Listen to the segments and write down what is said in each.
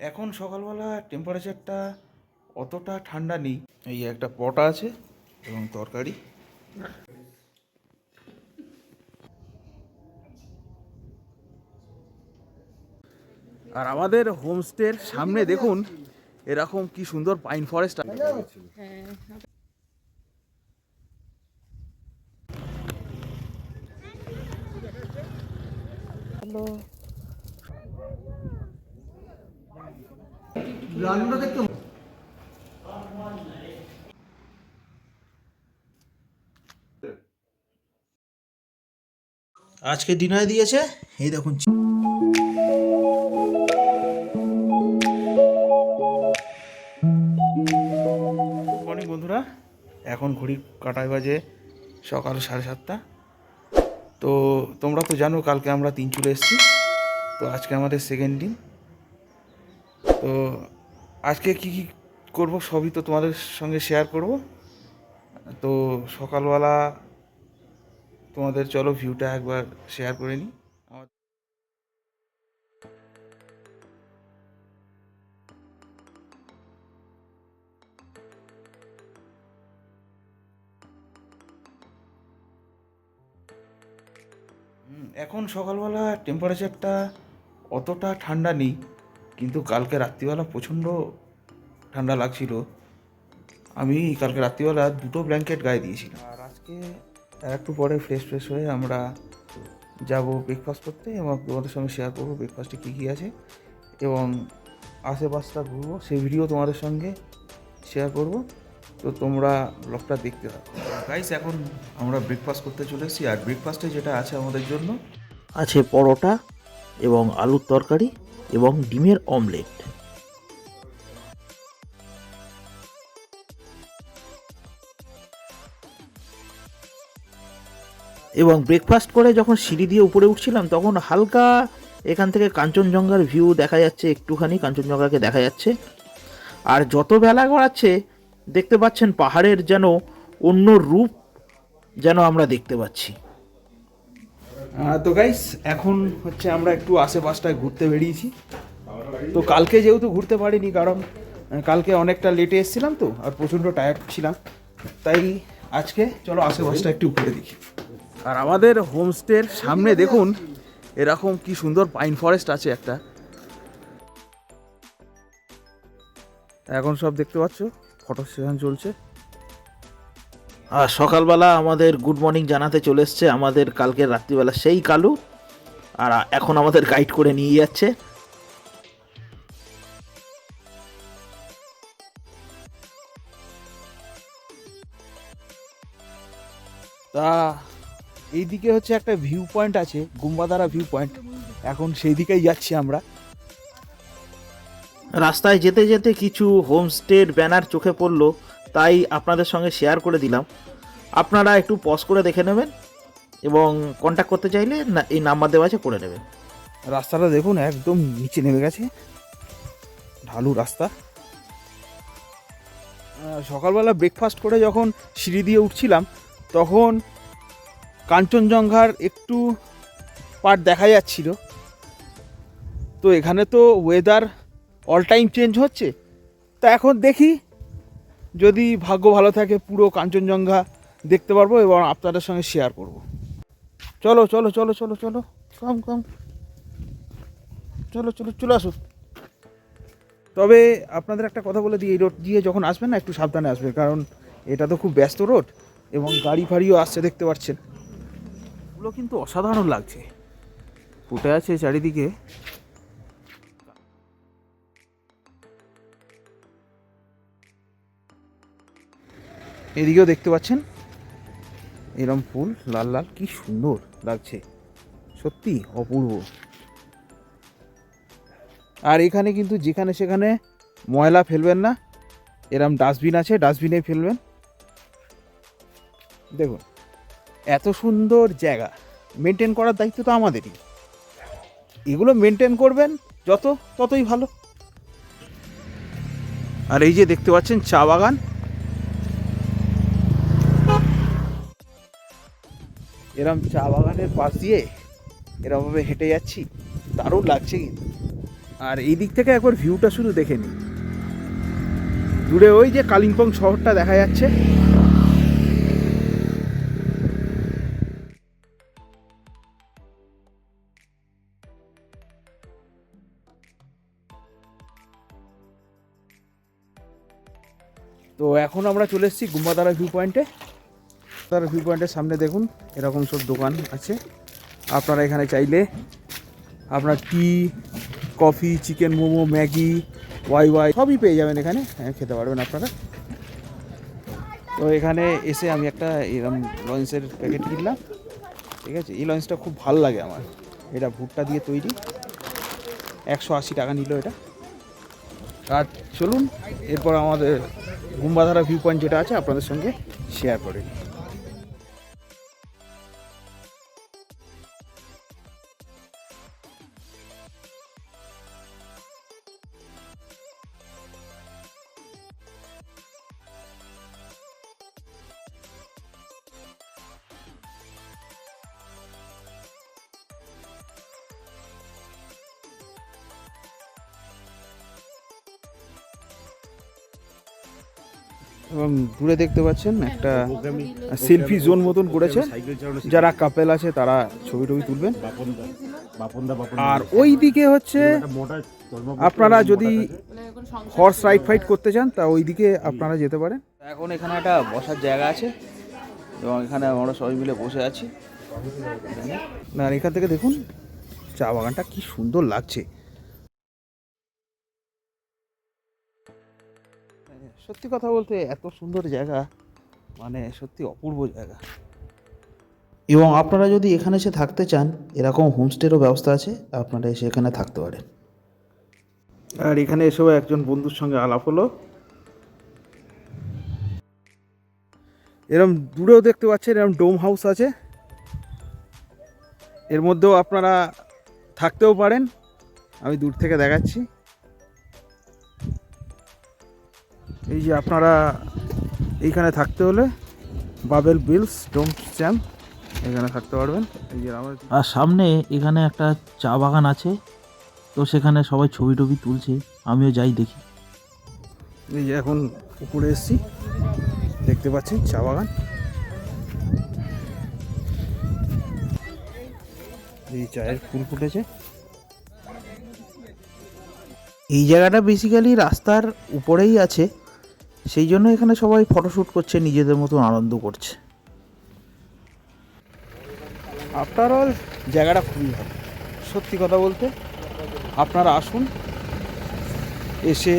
এখন সকালবেলা টেম্পারেচারটা অতটা ঠান্ডা নেই। এই একটা পটা আছে এবং তরকারি। আর আমাদের হোমস্টের সামনে দেখুন এরকম কি সুন্দর পাইন ফরেস্ট। আজকে ডিনারে দিয়েছে এই দেখুন। গুড মর্নিং বন্ধুরা, এখন ঘড়ি কাটায় বাজে সকাল 7:30। তো তোমরা তো জানো কালকে আমরা 3 চলে এসেছি। তো আজকে আমাদের সেকেন্ড দিন। তো আজকে কি কি করব সবই তো তোমাদের সঙ্গে শেয়ার করব। তো সকালবেলা তোমাদের চলো ভিউটা একবার শেয়ার করে নিই। এখন সকালবেলা টেম্পারেচারটা অতটা ঠান্ডা নেই, কিন্তু কালকে রাত্রিবেলা প্রচণ্ড ঠান্ডা লাগছিল। আমি কালকে রাত্রিবেলা 2টো ব্ল্যাঙ্কেট গায়ে দিয়েছিলাম। আর আজকে একটু পরে ফ্রেশ হয়ে আমরা যাব ব্রেকফাস্ট করতে এবং তোমাদের সঙ্গে শেয়ার করবো ব্রেকফাস্টে কী কী আছে এবং আশেপাশটা ঘুরবো, সেই ভিডিও তোমাদের সঙ্গে শেয়ার করব। তো তোমরা ব্লগটা দেখতে থাকো গাইস। এখন আমরা ব্রেকফাস্ট করতে চলে এসেছি। আর ব্রেকফাস্টে যেটা আছে আমাদের জন্য আছে পরোটা এবং আলুর তরকারি এবং ডিমের অমলেট। এবং ব্রেকফাস্ট করে যখন সিঁড়ি দিয়ে উপরে উঠছিলাম তখন হালকা এখান থেকে কাঞ্চনজঙ্ঘার ভিউ দেখা যাচ্ছে, একটুখানি কাঞ্চনজঙ্ঘাকে দেখা যাচ্ছে। আর যত বেলা গড়াচ্ছে দেখতে পাচ্ছেন পাহাড়ের যেন অন্য রূপ যেন আমরা দেখতে পাচ্ছি। তো গাইস এখন হচ্ছে আমরা একটু আশেপাশটায় ঘুরতে বেরিয়েছি। তো কালকে যেহেতু ঘুরতে পারিনি, কারণ কালকে অনেকটা লেটে এসেছিলাম তো আর প্রচণ্ড টায়ার্ড ছিলাম, তাই আজকে চলো আশেপাশটা একটু ঘুরে দেখি। আর আমাদের হোমস্টের সামনে দেখুন এরকম কি সুন্দর পাইন ফরেস্ট আছে একটা। এখন সব দেখতে পাচ্ছ ফটো সেশন চলছে। আর সকালবেলা আমাদের গুড মর্নিং জানাতে চলে এসছে আমাদের কালকের রাত্রিবেলা সেই কালু। আর এখন আমাদের গাইড করে নিয়ে যাচ্ছে। তা এইদিকে হচ্ছে একটা ভিউ পয়েন্ট আছে, গুম্বাদারা ভিউ পয়েন্ট। এখন সেই দিকেই যাচ্ছি আমরা। রাস্তায় যেতে যেতে কিছু হোমস্টের ব্যানার চোখে পড়লো, তাই আপনাদের সঙ্গে শেয়ার করে দিলাম। আপনারা একটু পজ করে দেখে নেবেন এবং কন্ট্যাক্ট করতে চাইলে না এই নাম্বার দেওয়া আছে করে নেবেন। রাস্তাটা দেখুন একদম নিচে নেমে গেছে, ঢালু রাস্তা। সকালবেলা ব্রেকফাস্ট করে যখন সিঁড়ি দিয়ে উঠছিলাম তখন কাঞ্চনজঙ্ঘার একটু পার্ট দেখা যাচ্ছিল। তো এখানে তো ওয়েদার অল টাইম চেঞ্জ হচ্ছে, তা এখন দেখি যদি ভাগ্য ভালো থাকে পুরো কাঞ্চনজঙ্ঘা দেখতে পারবো এবং আপনাদের সঙ্গে শেয়ার করব। চলো চলো চলো চলো চলো কম কম চলো চলো চলে আসো। তবে আপনাদের একটা কথা বলে দিই, এই রোড দিয়ে যখন আসবেন না একটু সাবধানে আসবে, কারণ এটা তো খুব ব্যস্ত রোড এবং গাড়ি ফাড়িও আসছে দেখতে পাচ্ছেন। এগুলো কিন্তু অসাধারণ লাগছে, ফুটে আছে চারিদিকে। এদিকেও দেখতে পাচ্ছেন এরম ফুল লাল লাল, কি সুন্দর লাগছে, সত্যি অপূর্ব। আর এখানে কিন্তু যেখানে সেখানে ময়লা ফেলবেন না, এরম ডাস্টবিন আছে, ডাস্টবিনে ফেলবেন। দেখুন এত সুন্দর জায়গা, মেনটেন করার দায়িত্ব তো আমাদেরই। এগুলো মেনটেন করবেন যত ততই ভালো। আর এই যে দেখতে পাচ্ছেন চা বাগান, এরম চা বাগানের পাশ দিয়ে এরমভাবে হেঁটে যাচ্ছি, দারুণ লাগছে কিন্তু। আর এই দিক থেকে একবার ভিউটা শুধু দেখে নিই। দূরে ওই যে কালিম্পং শহরটা দেখা যাচ্ছে। তো এখন আমরা চলে এসেছি গুম্বাদারা ভিউ পয়েন্টে। তার ভিউ পয়েন্টের সামনে দেখুন এরকম সব দোকান আছে। আপনারা এখানে চাইলে আপনার tea, coffee, chicken momo, Maggi, ওয়াই সবই পেয়ে যাবেন এখানে, খেতে পারবেন আপনারা। তো এখানে এসে আমি একটা এরকম লঞ্চের প্যাকেট কিনলাম, ঠিক আছে। এই লঞ্চটা খুব ভালো লাগে আমার, এটা ভুট্টা দিয়ে তৈরি, 180 টাকা নিল এটা। আর চলুন এরপর আমাদের গুম্বাধারা ভিউ পয়েন্ট যেটা আছে আপনাদের সঙ্গে শেয়ার করে নিই। এবং দূরে দেখতে পাচ্ছেন একটা সেলফি জোন মতন করেছে, যারা কাপেল আছে তারা ছবি টবি তুলবেন। আর ওই দিকে হচ্ছে আপনারা যদি হর্স রাইড ফাইট করতে চান তা ওই দিকে আপনারা যেতে পারেন। এখন এখানে একটা বসার জায়গা আছে এবং এখানে আমরা সবাই মিলে বসে আছি। আর এখান থেকে দেখুন চা বাগানটা কি সুন্দর লাগছে। সত্যি কথা বলতে এত সুন্দর জায়গা, মানে সত্যি অপূর্ব জায়গা। এবং আপনারা যদি এখানে এসে থাকতে চান, এরকম হোমস্টেরও ব্যবস্থা আছে, আপনারা এসে এখানে থাকতে পারেন। আর এখানে এসেও একজন বন্ধুর সঙ্গে আলাপ হলো। এরকম দূরেও দেখতে পাচ্ছেন এরকম ডোম হাউস আছে, এর মধ্যেও আপনারা থাকতেও পারেন। আমি দূর থেকে দেখাচ্ছি, এই যে আপনারা এইখানে থাকতে হলে বাবেল বিলস ডোম চ্যাম্প এখানে থাকতে পারবেন। এই যে আর সামনে এখানে একটা চা বাগান আছে, তো সেখানে সবাই ছবি টবি তুলছে, আমিও যাই দেখি। এই যে এখন উপরে এসেছি, দেখতে পাচ্ছেন চা বাগান। এই চায়ের ফুল ফুটেছে। এই জায়গাটা বেসিক্যালি রাস্তার উপরেই আছে, সেই জন্য এখানে সবাই ফটোশ্যুট করছে, নিজেদের মতো আনন্দ করছে। আফটার অল জায়গাটা খুবই ভালো, সত্যি কথা বলতে। আপনারা আসুন, এসে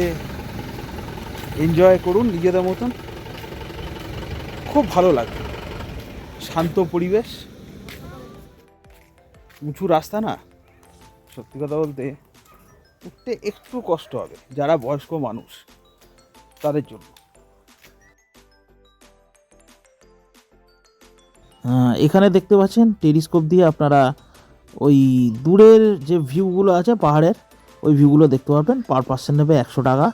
এনজয় করুন নিজেদের মতন, খুব ভালো লাগবে। শান্ত পরিবেশ, উঁচু রাস্তা না, সত্যি কথা বলতে উঠতে একটু কষ্ট হবে যারা বয়স্ক মানুষ তাদের জন্য। এখানে দেখতে পাচ্ছেন টেলিস্কোপ দিয়ে আপনারা ওই দূরের যে ভিউগুলো আছে পাহাড়ের, ওই ভিউগুলো দেখতে পারবেন। পার পার্সন নেবে 100 টাকা।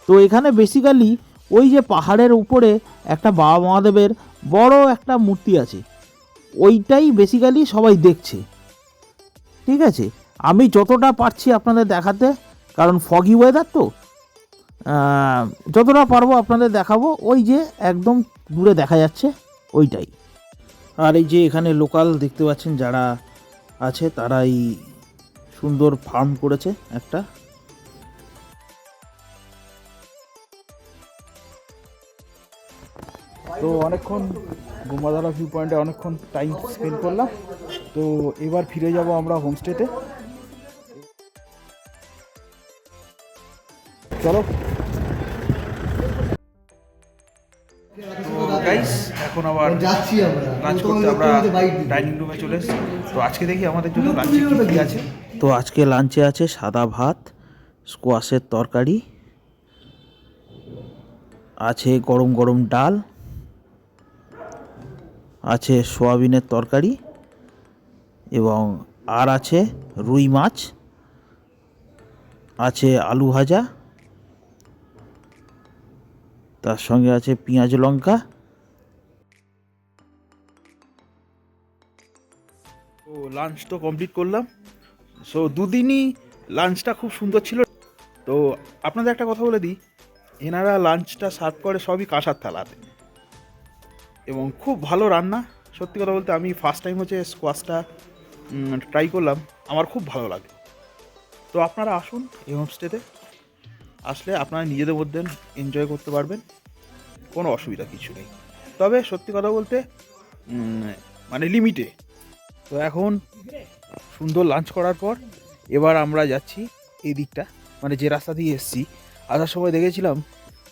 তো এখানে বেসিক্যালি ওই যে পাহাড়ের উপরে একটা বাবা মহাদেবের বড় একটা মূর্তি আছে, ওইটাই বেসিক্যালি সবাই দেখছে, ঠিক আছে। আমি যতটা পারছি আপনাদের দেখাতে, কারণ ফগি ওয়েদার তো, যতটা পারবো আপনাদের দেখাবো। ওই যে একদম দূরে দেখা যাচ্ছে ওইটাই। আর এই যে এখানে লোকাল দেখতে পাচ্ছেন যারা আছে, তারা এই সুন্দর ফার্ম করেছে একটা। তো অনেকক্ষণ গুম্বাধারা ভিউ পয়েন্টে অনেকক্ষণ টাইম স্পেন্ড করলাম। তো এবার ফিরে যাব আমরা হোমস্টেতে। চলো গাইস, এখন আবার যাচ্ছি আমরা লাঞ্চ করতে আমরা ডাইনিং রুমে চলে এসেছি। তো আজকে দেখি আমাদের জন্য লাঞ্চে কী কী আছে। তো আজকে লাঞ্চে আছে সাদা ভাত, স্কোয়াশের তরকারি আছে, গরম গরম ডাল আছে, সোয়াবিনের তরকারি, এবং আর আছে রুই মাছ, আছে আলু ভাজা, তার সঙ্গে আছে পেঁয়াজ লঙ্কা। তো লাঞ্চ তো কমপ্লিট করলাম। সো দুদিনই লাঞ্চটা খুব সুন্দর ছিল। তো আপনাদের একটা কথা বলে দিই, এনারা লাঞ্চটা সার্ভ করে সবই কাঁসার থালাতে এবং খুব ভালো রান্না। সত্যি কথা বলতে আমি ফার্স্ট টাইম হচ্ছে স্কোয়াশটা ট্রাই করলাম, আমার খুব ভালো লাগলো। তো আপনারা আসুন এই হোমস্টেতে, আসলে আপনারা নিজেদের মধ্যে এনজয় করতে পারবেন, কোনো অসুবিধা কিছু নেই। তবে সত্যি কথা বলতে মানে লিমিটে। তো এখন সুন্দর লাঞ্চ করার পর এবার আমরা যাচ্ছি এই দিকটা, মানে যে রাস্তা দিয়ে এসেছি। আসার সময় দেখেছিলাম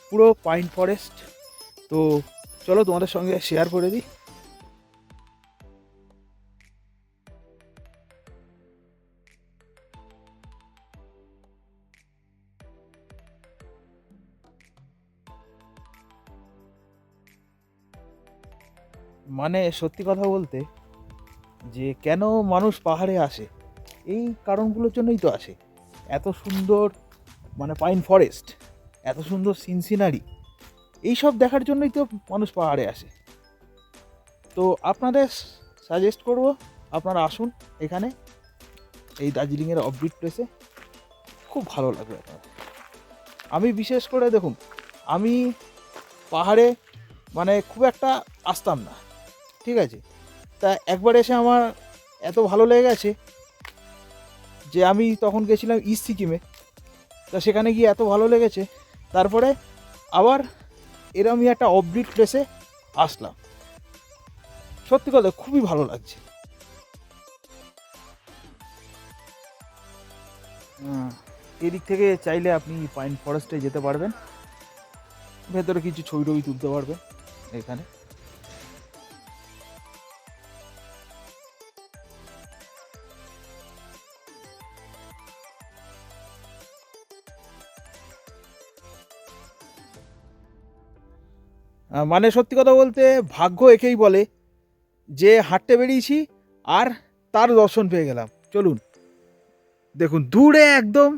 পুরো পাইন ফরেস্ট। তো চলো তোমাদের সঙ্গে শেয়ার করে দিই। মানে সত্যি কথা বলতে যে কেন মানুষ পাহাড়ে আসে, এই কারণগুলোর জন্যই তো আসে। এত সুন্দর মানে পাইন ফরেস্ট, এত সুন্দর সিনসিনারি, এইসব দেখার জন্যই তো মানুষ পাহাড়ে আসে। তো আপনাদের সাজেস্ট করব আপনারা আসুন এখানে, এই দার্জিলিংয়ের অফবিট প্লেসে, খুব ভালো লাগবে আপনার। আমি বিশেষ করে দেখুন, আমি পাহাড়ে মানে খুব একটা আসতাম না, ঠিক আছে। তা একবার এসে আমার এত ভালো লেগে গেছে যে আমি তখন গেছিলাম ইস্ট সিকিমে, তা সেখানে গিয়ে এত ভালো লেগেছে, তারপরে আবার এরমই একটা অফবিট প্লেসে আসলাম। সত্যি কথা খুবই ভালো লাগছে। এদিক থেকে চাইলে আপনি পাইন ফরেস্টে যেতে পারবেন, ভেতরে কিছু ছবি টবি তুলতে পারবেন এখানে। মানে সত্যি কথা বলতে ভাগ্য একেই বলে, যে হাঁটতে বেরিয়েছি আর তার দর্শন পেয়ে গেলাম। চলুন দেখুন দূরে একদম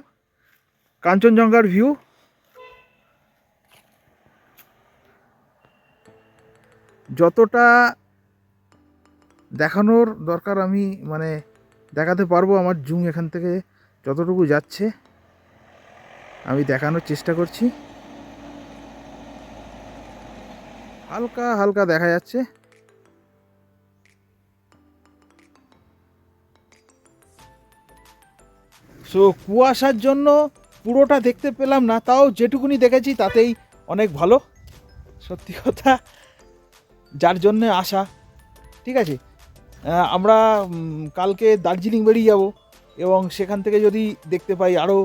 কাঞ্চনজঙ্ঘার ভিউ। যতটা দেখানোর দরকার আমি মানে দেখাতে পারবো, আমার জুম এখান থেকে যতটুকু যাচ্ছে আমি দেখানোর চেষ্টা করছি। হালকা হালকা দেখা যাচ্ছে। সো কুয়াশার জন্য পুরোটা দেখতে পেলাম না, তাও যেটুকুনি দেখেছি তাতেই অনেক ভালো। সত্যি কথা, যার জন্যে আসা, ঠিক আছে। আমরা কালকে দার্জিলিং বেরিয়ে যাব এবং সেখান থেকে যদি দেখতে পাই আরও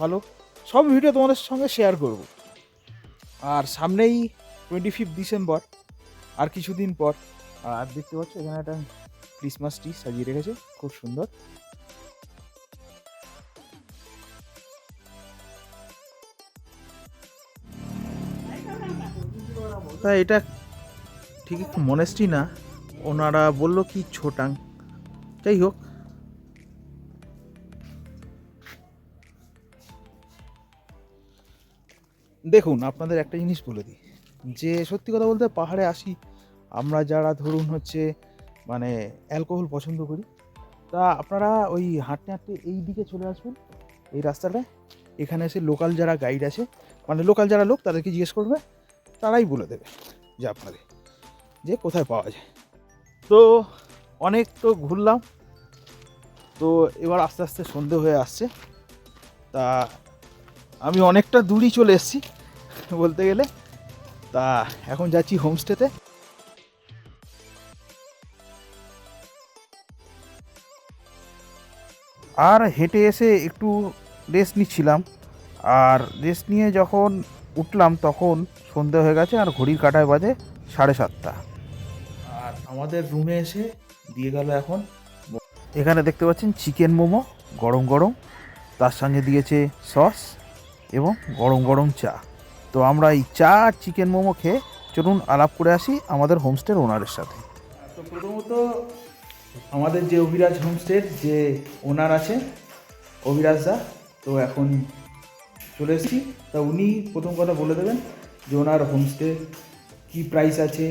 ভালো, সব ভিডিও তোমাদের সঙ্গে শেয়ার করব। আর সামনেই 25 ডিসেম্বর, আর কিছুদিন পর। আর দেখতে পাচ্ছ এখানে একটা ক্রিসমাস ট্রি সাজিয়ে রেখেছে, খুব সুন্দর। তা এটা ঠিক মনেস্ট্রি না, ওনারা বললো কি ছোটাং, যাই হোক। দেখুন আপনাদের একটা জিনিস বলে দিই, যে সত্যি কথা বলতে পাহাড়ে আসি আমরা যারা ধরুন হচ্ছে মানে অ্যালকোহল পছন্দ করি, তা আপনারা ওই হাঁটতে হাঁটতে এই দিকে চলে আসবেন, এই রাস্তাটায়। এখানে এসে লোকাল যারা গাইড আছে, মানে লোকাল যারা লোক, তাদেরকে জিজ্ঞেস করবে, তারাই বলে দেবে যে আপনাদের যে কোথায় পাওয়া যায়। তো অনেক তো ঘুরলাম, তো এবার আস্তে আস্তে সন্ধে হয়ে আসছে। তা আমি অনেকটা দূরই চলে এসেছি বলতে গেলে। তা এখন যাচ্ছি হোমস্টেতে। আর হেঁটে এসে একটু রেস্ট নিচ্ছিলাম, আর রেস্ট নিয়ে যখন উঠলাম তখন সন্ধে হয়ে গেছে, আর ঘড়ির কাঁটায় বাজে 7:30। আর আমাদের রুমে এসে দিয়ে গেল এখন। এখানে দেখতে পাচ্ছেন চিকেন মোমো গরম গরম, তার সঙ্গে দিয়েছে সস এবং গরম গরম চা। তো আমরা এই চা আর চিকেন মোমো খেয়ে চলুন আলাপ করে আসি আমাদের হোমস্টের ওনারের সাথে। তো প্রথমত আমাদের যে অভিরাজ হোমস্টের যে ওনার আছে, অভিরাজ দা, তো এখন চলে এসেছি। তা উনি প্রথম কথা বলে দেবেন যে ওনার হোমস্টে কী প্রাইস আছে,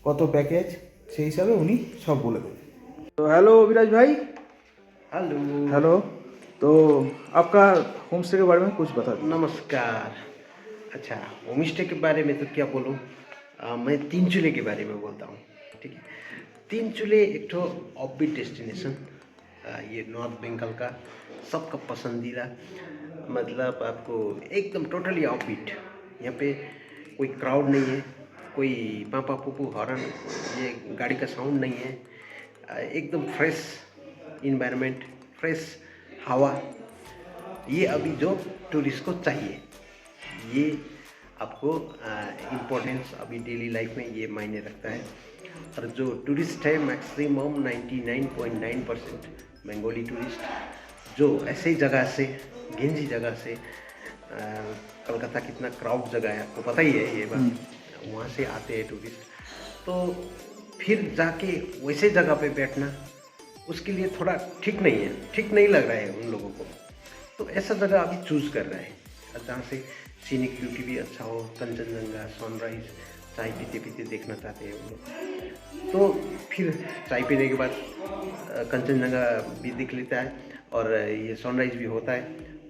কত প্যাকেজ, সেই হিসাবে উনি সব বলে দেবেন। তো হ্যালো অভিরাজ ভাই। হ্যালো। হ্যালো। तो आपका होम स्टे के बारे में कुछ बता दीजिए। नमस्कार। अच्छा, होम स्टे के बारे में तो क्या बोलूँ, मैं तीन चूल्हे के बारे में बोलता हूँ। ठीक है, तीन चूल्हे एक तो ऑफबीट डेस्टिनेशन, ये नॉर्थ बंगाल का सबका पसंदीदा, मतलब आपको एकदम टोटली ऑफबीट। यहाँ पे कोई क्राउड नहीं है, कोई पापा पुपू हॉर्न, ये गाड़ी का साउंड नहीं है, एकदम फ्रेश इन्वायरमेंट, फ्रेश हवा। ये अभी जो टूरिस्ट को चाहिए, ये आपको इम्पोर्टेंस अभी डेली लाइफ में ये मायने रखता है। और जो टूरिस्ट है मैक्सिमम 99.9% बंगाली टूरिस्ट, जो ऐसे जगह से, घिंजी जगह से, कलकत्ता कितना क्राउड जगह है आपको पता ही है ये बात, वहाँ से आते हैं टूरिस्ट। तो फिर जाके वैसे जगह पे बैठना उसके लिए थोड़ा ठीक नहीं है, ठीक नहीं लग रहा है उन लोगों को। तो ऐसा जगह अभी चूज़ कर रहा है जहाँ से सीनिक ब्यूटी भी अच्छा हो, कंचनजंगा, सनराइज, चाय पीते पीते देखना चाहते हैं वो लोग। तो फिर चाय पीने के बाद कंचनजंगा भी दिख लेता है और ये सनराइज भी होता है,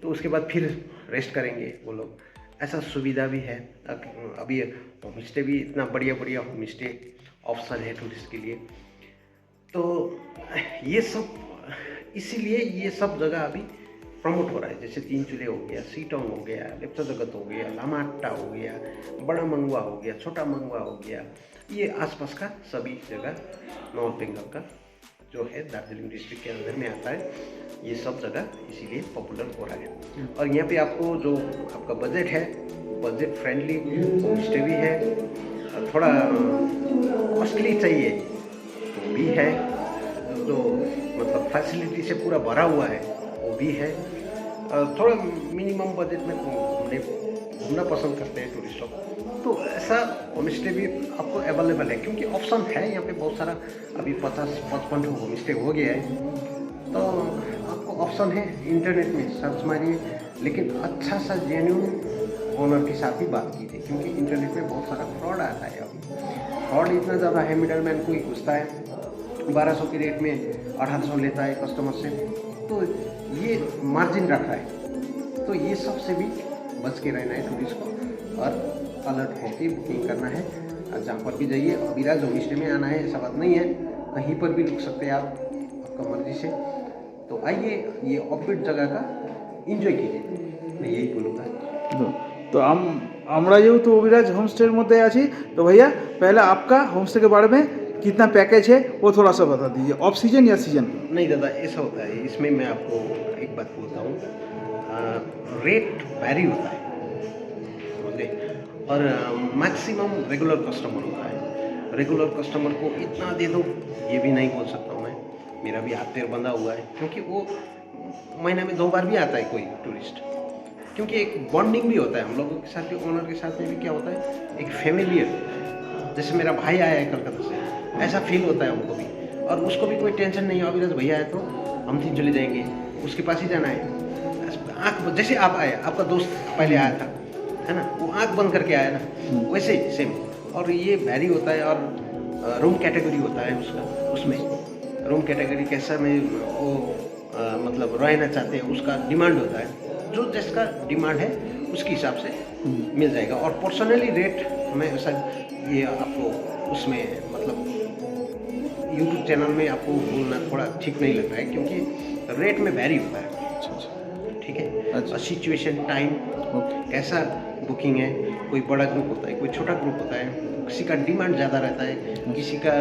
तो उसके बाद फिर रेस्ट करेंगे वो लोग। ऐसा सुविधा भी है। अभी होम स्टे भी इतना बढ़िया बढ़िया होम स्टे ऑप्शन है टूरिस्ट के लिए। तो ये सब इसीलिए ये सब जगह अभी प्रमोट हो रहा है। जैसे तीन चूल्हे हो गया, सीटोंग हो गया, लेप्चा जगत हो गया, लामाट्टा हो गया, बड़ा मंगवा हो गया, छोटा मंगवा हो गया, ये आसपास का सभी जगह नॉर्थ बंगाल का जो है दार्जिलिंग डिस्ट्रिक्ट के अंदर में आता है, ये सब जगह इसीलिए पॉपुलर हो रहा है। और यहाँ पे आपको जो आपका बजट है, बजट फ्रेंडली होम स्टे भी है, थोड़ा कॉस्टली चाहिए तो भी है, जो मतलब फैसिलिटी से पूरा भरा हुआ है वो भी है। थोड़ा मिनिमम बजट में घूमना पसंद करते हैं टूरिस्ट लोग, तो ऐसा होम स्टे भी आपको अवेलेबल है, क्योंकि ऑप्शन है यहाँ पे बहुत सारा। अभी 50-55 होम स्टे हो गया है, तो आपको ऑप्शन है। इंटरनेट में सर्च मारिए, लेकिन अच्छा सा जेन्युइन ओनर के साथ ही बात कीजिए, क्योंकि इंटरनेट में बहुत सारा फ्रॉड आता है। अभी फ्रॉड इतना ज़्यादा है, मिडल मैन कोई घुसता है, 1200 के रेट में 1800 लेता है कस्टमर से, तो ये मार्जिन रख रहा है। तो ये सब से भी बच के रहना है टूरिस्ट को, और अलर्ट होकर बुकिंग करना है। और जहाँ पर भी जाइए, अभिराज होम स्टे में आना है ऐसा बात नहीं है, कहीं पर भी रुक सकते हैं आप, आपका मर्जी से। तो आइए, ये ऑफबीट जगह का एंजॉय कीजिए, मैं यही बोलूँगा। तो আমরা যেহেতু অভিরাজ होमस्टे मध्य आছি, तो भैया पहले आपका होमस्टे के बारे में कितना पैकेज है वो थोड़ा सा बता दीजिए, ऑफ सीजन या सीजन? नहीं दादा, ऐसा होता है, इसमें मैं आपको एक बात बोलता हूँ, रेट वैरी होता है, समझे। और मैक्सिमम रेगुलर कस्टमर होता है। रेगुलर कस्टमर को इतना दे दो ये भी नहीं बोल सकता हूँ मैं, मेरा भी हाथ पैर बंधा हुआ है, क्योंकि वो महीने में 2 बार भी आता है कोई टूरिस्ट, क्योंकि एक बॉन्डिंग भी होता है हम लोगों के साथ भी, ओनर के साथ में भी क्या होता है, एक फैमिलियर, जैसे मेरा भाई आया है कलकत्ता से, ऐसा फील होता है हमको भी। और उसको भी कोई टेंशन नहीं है, अभिराज भैया है तो हम तीन चले जाएंगे, उसके पास ही जाना है। आँख जैसे आप आए, आपका दोस्त पहले आया था, है ना, वो आँख बंद करके आया ना, वैसे सेम। और ये वैरी होता है। और रूम कैटेगरी होता है उसका, उसमें रूम कैटेगरी कैसा में वो मतलब रहना चाहते हैं, उसका डिमांड होता है। जो जिसका डिमांड है उसके हिसाब से मिल जाएगा। और पर्सनली रेट में ऐसा ये आपको उसमें मतलब यूट्यूब चैनल में आपको बोलना थोड़ा ठीक नहीं लगता है, क्योंकि रेट में वैरी होता है। ठीक है। अच्छा। सिचुएशन, टाइम, कैसा बुकिंग है, कोई बड़ा ग्रुप होता है, कोई छोटा ग्रुप होता है, किसी का डिमांड ज़्यादा रहता है, किसी का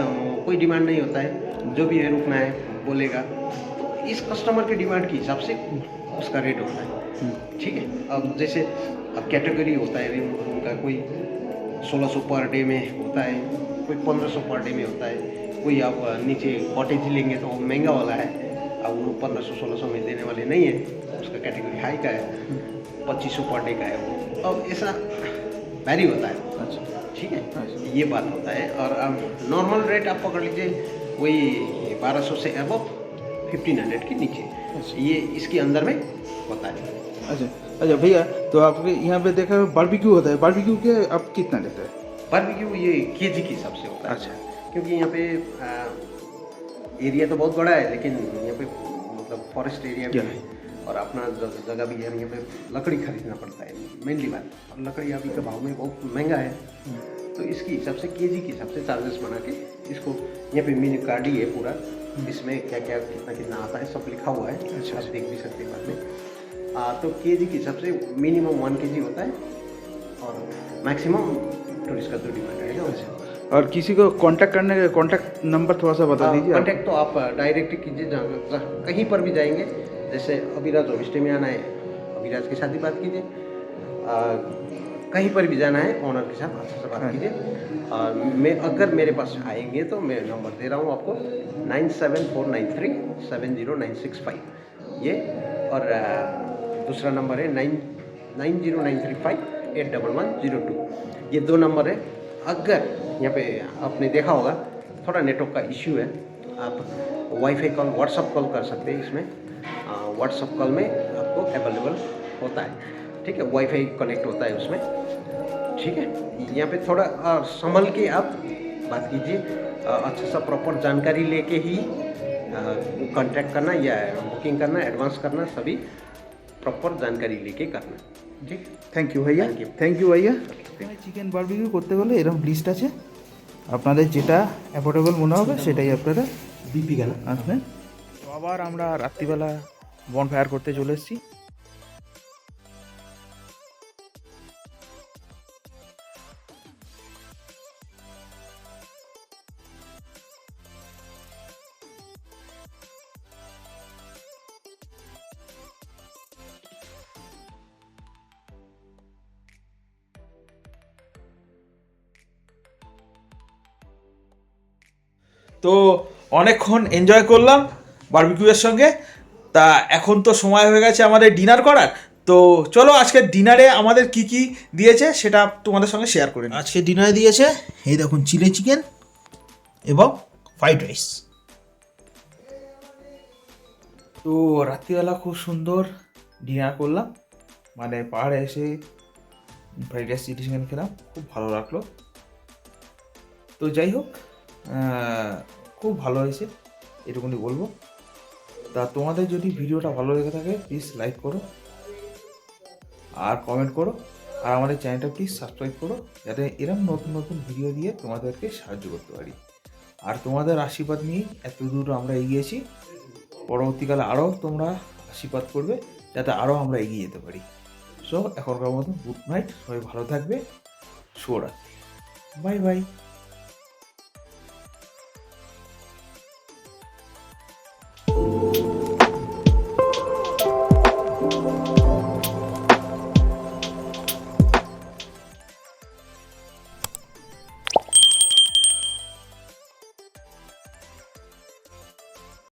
कोई डिमांड नहीं होता है, जो भी है रुकना है बोलेगा। तो इस कस्टमर के डिमांड के हिसाब से उसका रेट होता है। ठीक है। अब जैसे अब कैटेगरी होता है उनका, कोई 1600 पर डे में होता है, कोई 1500 पर डे में होता है, कोई आप नीचे कॉटेज लेंगे तो महंगा वाला है, अब वो 1500-1600 में देने वाले नहीं है, उसका कैटेगरी हाई का है, 2500 पर डे का है वो। अब ऐसा वैरी होता है। अच्छा। ठीक है, ये बात होता है। और नॉर्मल रेट आप पकड़ लीजिए, वही 1200 से अबव 1500 के नीचे, ये इसके अंदर में होता है। अच्छा भैया, तो आपके यहाँ पे देखा बारबेक्यू होता है, बारबेक्यू के आप कितना लेते हैं? बारबेक्यू ये केजी के हिसाब से होता है। अच्छा। क्योंकि यहाँ पे एरिया तो बहुत बड़ा है, लेकिन यहाँ पे मतलब फॉरेस्ट एरिया भी है, और अपना जगह भी है, यहाँ पे लकड़ी खरीदना पड़ता है मेनली बात, और लकड़ी अभी के भाव में बहुत महंगा है, तो इसकी हिसाब से केजी के हिसाब से चार्जेस बना के इसको, यहाँ पे मेन्यू कार्ड ही है पूरा, इसमें क्या क्या कितना कितना आता है सब लिखा हुआ है, आप देख भी सकते हैं बाद में। तो केजी के हिसाब से मिनिमम 1 kg होता है और मैक्सिमम टूरिस्ट का जो डिमांड रहेगा वैसे। और किसी को कांटेक्ट करने का कांटेक्ट नंबर थोड़ा सा बता दीजिए। कांटेक्ट तो आप डायरेक्ट कीजिए, कहीं पर भी जाएंगे, जैसे अभिराज होमस्टे में आना है, अभिराज के साथ ही बात कीजिए, कहीं पर भी जाना है ऑनर के साथ अच्छे से बात कीजिए। मैं अगर मेरे पास आएंगे तो मैं नंबर दे रहा हूँ आपको 9749370965 ये, और दूसरा नंबर है 9093581102, ये 2 नंबर है। अगर यहाँ पे आपने देखा होगा थोड़ा नेटवर्क का इश्यू है, आप वाईफाई कॉल व्हाट्सअप कॉल कर सकते हैं, इसमें व्हाट्सअप कॉल में आपको अवेलेबल होता है, ठीक है, वाईफाई कनेक्ट होता है उसमें, ठीक है। यहाँ पे थोड़ा संभल के आप बात कीजिए, अच्छा सा प्रॉपर जानकारी लेके ही कॉन्टैक्ट करना या बुकिंग करना, एडवांस करना, सभी प्रॉपर जानकारी लेके करना, ठीक। থ্যাংক ইউ ভাইয়া, থ্যাংক ইউ ভাইয়া। চিকেন বারবিকিউ করতে গেলে এরকম লিস্ট আছে, আপনাদের যেটা অ্যাফোর্ডেবল মনে হবে সেটাই আপনারা बीपी का আসবেন। তো আবার আমরা রাত্রিবেলা বনফায়ার করতে চলে এসেছি। তো অনেকক্ষণ এনজয় করলাম বারবিকিউয়ের সঙ্গে। তা এখন তো সময় হয়ে গেছে আমাদের ডিনার করার। তো চলো আজকের ডিনারে আমাদের কি কি দিয়েছে সেটা তোমাদের সঙ্গে শেয়ার করে নিই। আজকে ডিনারে দিয়েছে এই দেখুন চিলি চিকেন এবং ফ্রাইড রাইস। তো রাত্রিবেলা খুব সুন্দর ডিনার করলাম, মানে পাহাড়ে এসে ফ্রাইড রাইস চিলি চিকেন খেলাম, খুব ভালো লাগলো। তো যাই হোক, খুব ভালো হয়েছে এটুকুনি বলবো। তা তোমাদের যদি ভিডিওটা ভালো লেগে থাকে প্লিজ লাইক করো আর কমেন্ট করো, আর আমাদের চ্যানেলটা প্লিজ সাবস্ক্রাইব করো, যাতে এরকম নতুন নতুন ভিডিও দিয়ে তোমাদেরকে সাহায্য করতে পারি। আর তোমাদের আশীর্বাদ নিয়েই এত দূর আমরা এগিয়েছি, পরবর্তীকালে আরও তোমরা আশীর্বাদ করবে যাতে আরও আমরা এগিয়ে যেতে পারি। সো এখনকার মতো গুড নাইট, সবাই ভালো থাকবে, শুভরাত্রি, বাই বাই।